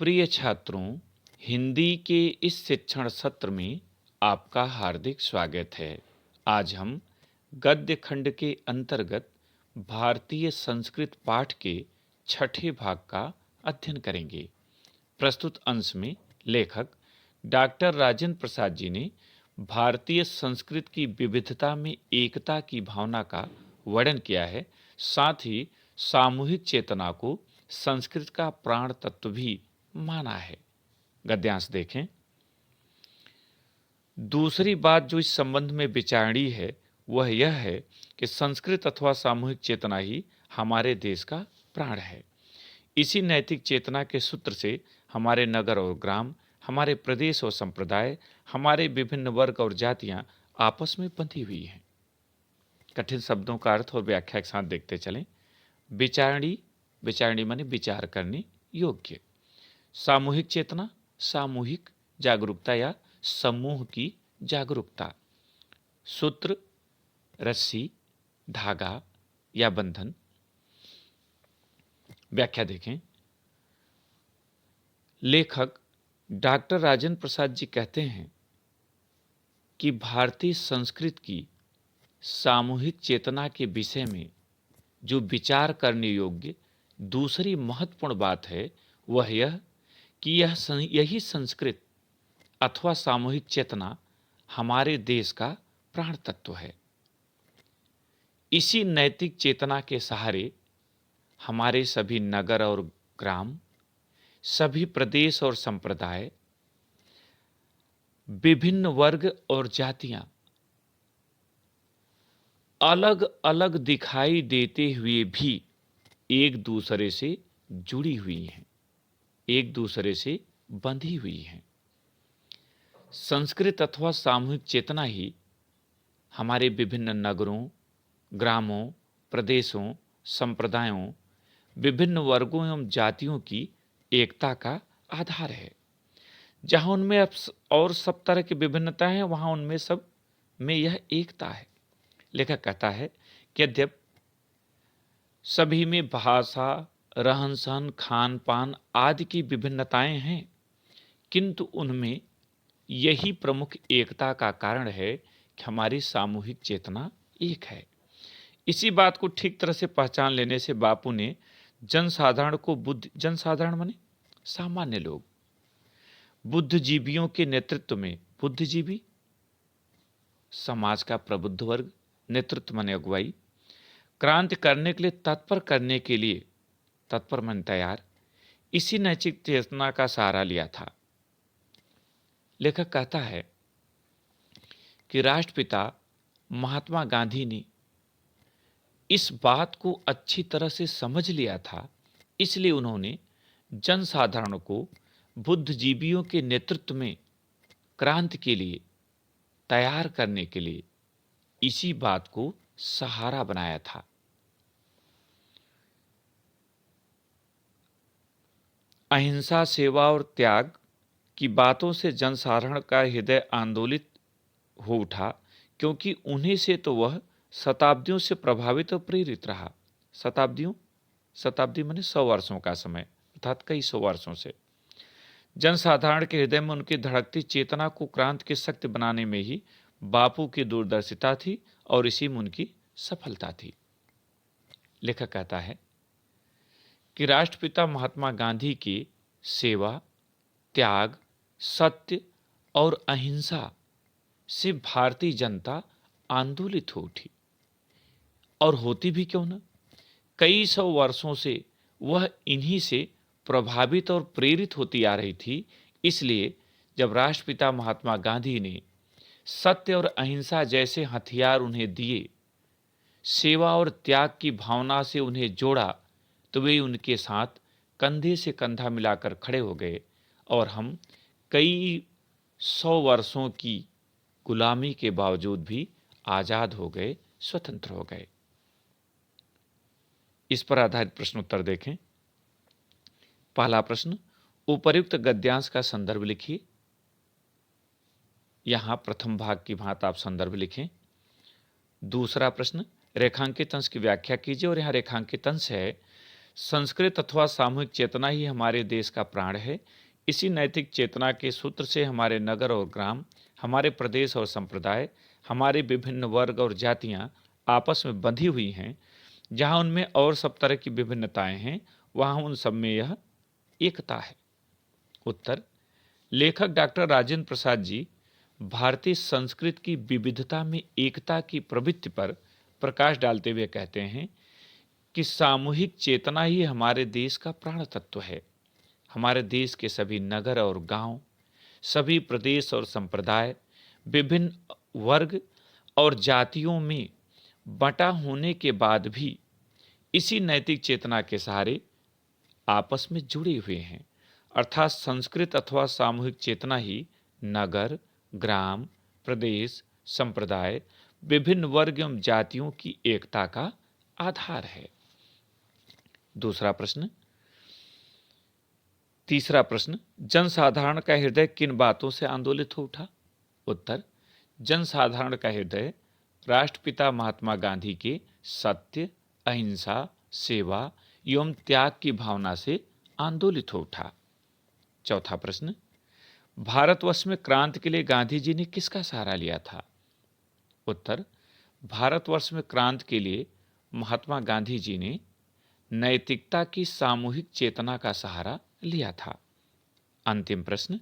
प्रिय छात्रों, हिंदी के इस शिक्षण सत्र में आपका हार्दिक स्वागत है। आज हम गद्य खंड के अंतर्गत भारतीय संस्कृत पाठ के छठे भाग का अध्ययन करेंगे। प्रस्तुत अंश में लेखक डॉक्टर राजेंद्र प्रसाद जी ने भारतीय संस्कृत की विविधता में एकता की भावना का वर्णन किया है। साथ ही सामूहिक चेतना को संस्कृत का प्राण तत्व भी माना है। गद्यांश देखें। दूसरी बात जो इस संबंध में विचारणीय है वह यह है कि संस्कृत अथवा सामूहिक चेतना ही हमारे देश का प्राण है। इसी नैतिक चेतना के सूत्र से हमारे नगर और ग्राम, हमारे प्रदेश और संप्रदाय, हमारे विभिन्न वर्ग और जातियां आपस में बंधी हुई हैं। कठिन शब्दों का अर्थ और व्याख्या के साथ देखते चलें। विचारणी माने विचार करने योग्य। सामूहिक चेतना, सामूहिक जागरूकता या समूह की जागरूकता। सूत्र, रस्सी, धागा या बंधन। व्याख्या देखें। लेखक डॉक्टर राजेंद्र प्रसाद जी कहते हैं कि भारतीय संस्कृत की सामूहिक चेतना के विषय में जो विचार करने योग्य दूसरी महत्वपूर्ण बात है वह यह कि यही संस्कृत अथवा सामूहिक चेतना हमारे देश का प्राण तत्व है। इसी नैतिक चेतना के सहारे हमारे सभी नगर और ग्राम, सभी प्रदेश और संप्रदाय, विभिन्न वर्ग और जातियां अलग अलग दिखाई देते हुए भी एक दूसरे से जुड़ी हुई हैं, एक दूसरे से बंधी हुई हैं। संस्कृत अथवा सामूहिक चेतना ही हमारे विभिन्न नगरों, ग्रामों, प्रदेशों, संप्रदायों, विभिन्न वर्गों एवं जातियों की एकता का आधार है। जहां उनमें और सब तरह की विभिन्नता है वहां उनमें सब में यह एकता है। लेखक कहता है कि यद्यप सभी में भाषा, रहन सहन, खान पान आदि की विभिन्नताएं हैं, किंतु उनमें यही प्रमुख एकता का कारण है कि हमारी सामूहिक चेतना एक है। इसी बात को ठीक तरह से पहचान लेने से बापू ने जनसाधारण को जनसाधारण माने सामान्य लोग, बुद्धिजीवियों के नेतृत्व में, बुद्धिजीवी समाज का प्रबुद्ध वर्ग, नेतृत्व माने अगुवाई, क्रांति करने के लिए तत्पर मन तैयार, इसी नैतिक चेतना का सहारा लिया था। लेखक कहता है कि राष्ट्रपिता महात्मा गांधी ने इस बात को अच्छी तरह से समझ लिया था, इसलिए उन्होंने जनसाधारण को बुद्धिजीवियों के नेतृत्व में क्रांति के लिए तैयार करने के लिए इसी बात को सहारा बनाया था। अहिंसा, सेवा और त्याग की बातों से जनसाधारण का हृदय आंदोलित हो उठा, क्योंकि उन्हीं से तो वह शताब्दियों से प्रभावित और प्रेरित रहा। शताब्दी माने 100 वर्षों का समय, अर्थात कई 100 वर्षों से जनसाधारण के हृदय में उनकी धड़कती चेतना को क्रांति की शक्ति बनाने में ही बापू की दूरदर्शिता थी और इसी में उनकी सफलता थी। लेखक कहता है कि राष्ट्रपिता महात्मा गांधी की सेवा, त्याग, सत्य और अहिंसा से भारतीय जनता आंदोलित हो उठी, और होती भी क्यों न। कई 100 वर्षों से वह इन्हीं से प्रभावित और प्रेरित होती आ रही थी। इसलिए जब राष्ट्रपिता महात्मा गांधी ने सत्य और अहिंसा जैसे हथियार उन्हें दिए, सेवा और त्याग की भावना से उन्हें जोड़ा, तो वे उनके साथ कंधे से कंधा मिलाकर खड़े हो गए और हम कई 100 वर्षों की गुलामी के बावजूद भी आजाद हो गए, स्वतंत्र हो गए। इस पर आधारित प्रश्न उत्तर देखें। पहला प्रश्न, उपर्युक्त गद्यांश का संदर्भ लिखिए। यहां प्रथम भाग की भांति आप संदर्भ लिखें। दूसरा प्रश्न, रेखांकित अंश की व्याख्या कीजिए, और यहां रेखांकित अंश है संस्कृत अथवा सामूहिक चेतना ही हमारे देश का प्राण है। इसी नैतिक चेतना के सूत्र से हमारे नगर और ग्राम, हमारे प्रदेश और संप्रदाय, हमारे विभिन्न वर्ग और जातियां आपस में बंधी हुई हैं। जहां उनमें और सब तरह की विभिन्नताएं हैं, वहां उन सब में यह एकता है। उत्तर: लेखक डॉक्टर राजेंद्र प्रसाद जी भारतीय संस्कृति की विविधता में एकता की प्रवृत्ति पर प्रकाश डालते हुए कहते हैं कि सामूहिक चेतना ही हमारे देश का प्राण तत्व है। हमारे देश के सभी नगर और गांव, सभी प्रदेश और संप्रदाय, विभिन्न वर्ग और जातियों में बंटा होने के बाद भी इसी नैतिक चेतना के सहारे आपस में जुड़े हुए हैं। अर्थात संस्कृत अथवा सामूहिक चेतना ही नगर, ग्राम, प्रदेश, संप्रदाय, विभिन्न वर्ग एवं जातियों की एकता का आधार है। तीसरा प्रश्न, जनसाधारण का हृदय किन बातों से आंदोलित हो उठा? उत्तर: जनसाधारण का हृदय राष्ट्रपिता महात्मा गांधी के सत्य, अहिंसा, सेवा एवं त्याग की भावना से आंदोलित हो उठा। चौथा प्रश्न, भारतवर्ष में क्रांति के लिए गांधी जी ने किसका सहारा लिया था? उत्तर: भारतवर्ष में क्रांति के लिए महात्मा गांधी जी ने नैतिकता की सामूहिक चेतना का सहारा लिया था। अंतिम प्रश्न,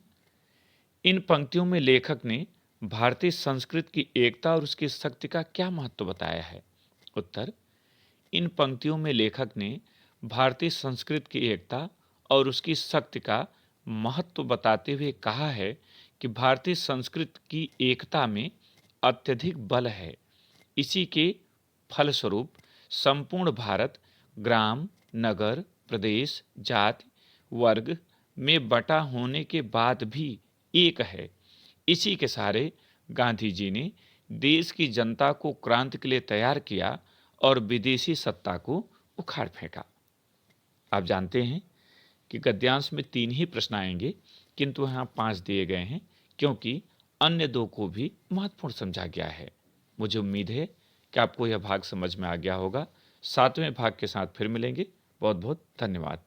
इन पंक्तियों में लेखक ने भारतीय संस्कृति की एकता और उसकी शक्ति का क्या महत्व बताया है? उत्तर: इन पंक्तियों में लेखक ने भारतीय संस्कृति की एकता और उसकी शक्ति का महत्व बताते हुए कहा है कि भारतीय संस्कृति की एकता में अत्यधिक बल है। इसी के फलस्वरूप संपूर्ण भारत ग्राम, नगर, प्रदेश, जाति, वर्ग में बटा होने के बाद भी एक है। इसी के सहारे गांधी जी ने देश की जनता को क्रांति के लिए तैयार किया और विदेशी सत्ता को उखाड़ फेंका। आप जानते हैं कि गद्यांश में 3 ही प्रश्न आएंगे, किंतु यहाँ 5 दिए गए हैं क्योंकि अन्य 2 को भी महत्वपूर्ण समझा गया है। मुझे उम्मीद है कि आपको यह भाग समझ में आ गया होगा। 7वें भाग के साथ फिर मिलेंगे। बहुत बहुत धन्यवाद।